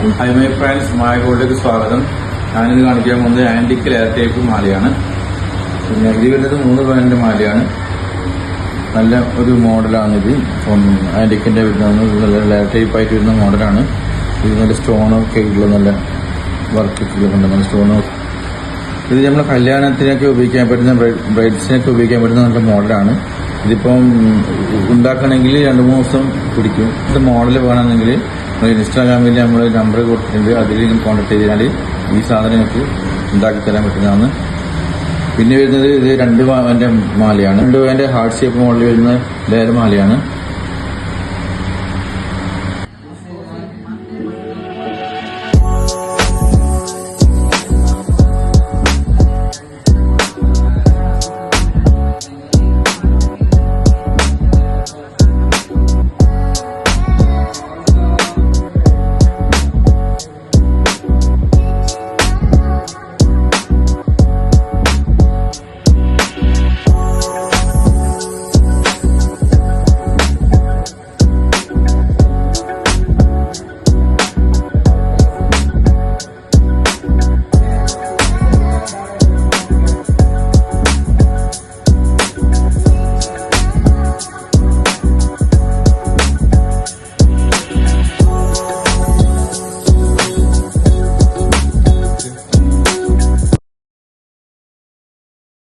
Hi my friends, മായ ഗോൾഡിലേക്ക് സ്വാഗതം. ഞാനിത് കാണിക്കാൻ പോകുന്നത് ആന്റിക് ലെയർ ടൈപ്പ് മാലയാണ്. പിന്നെ ഇത് വരുന്നത് 3 പവന്റെ മാലയാണ്. നല്ല ഒരു മോഡലാണിത്. ആന്റിക്കിന്റെ വരുന്നത് നല്ല ലെയർ ടൈപ്പ് ആയിട്ട് വരുന്ന മോഡലാണ്. ഇത് നല്ല സ്റ്റോണൊക്കെ ഉള്ള നല്ല വർക്ക് ഉണ്ട്. നല്ല സ്റ്റോൺ. ഇത് നമ്മൾ കല്യാണത്തിനൊക്കെ ഉപയോഗിക്കാൻ പറ്റുന്ന, ബ്രൈഡ്സിനൊക്കെ ഉപയോഗിക്കാൻ പറ്റുന്ന നല്ല മോഡലാണ്. ഇതിപ്പം ഉണ്ടാക്കണമെങ്കിൽ 2-3 ദിവസം പിടിക്കും. ഇത് മോഡൽ വേണമെങ്കിൽ ഇൻസ്റ്റാഗ്രാമിൽ നമ്മൾ നമ്പർ കൊടുത്തിട്ടുണ്ട്. അതിൽ കോൺടാക്ട് ചെയ്താൽ ഈ സാധനം നമുക്ക് ഉണ്ടാക്കി തരാൻ പറ്റുന്നതാണ്. പിന്നെ വരുന്നത് ഇത് 2 പവന്റെ മാലയാണ്. 2 പവന്റെ ഹാർട്ട് ഷേപ്പ് മോഡൽ വരുന്ന ലെയർ മാലയാണ്.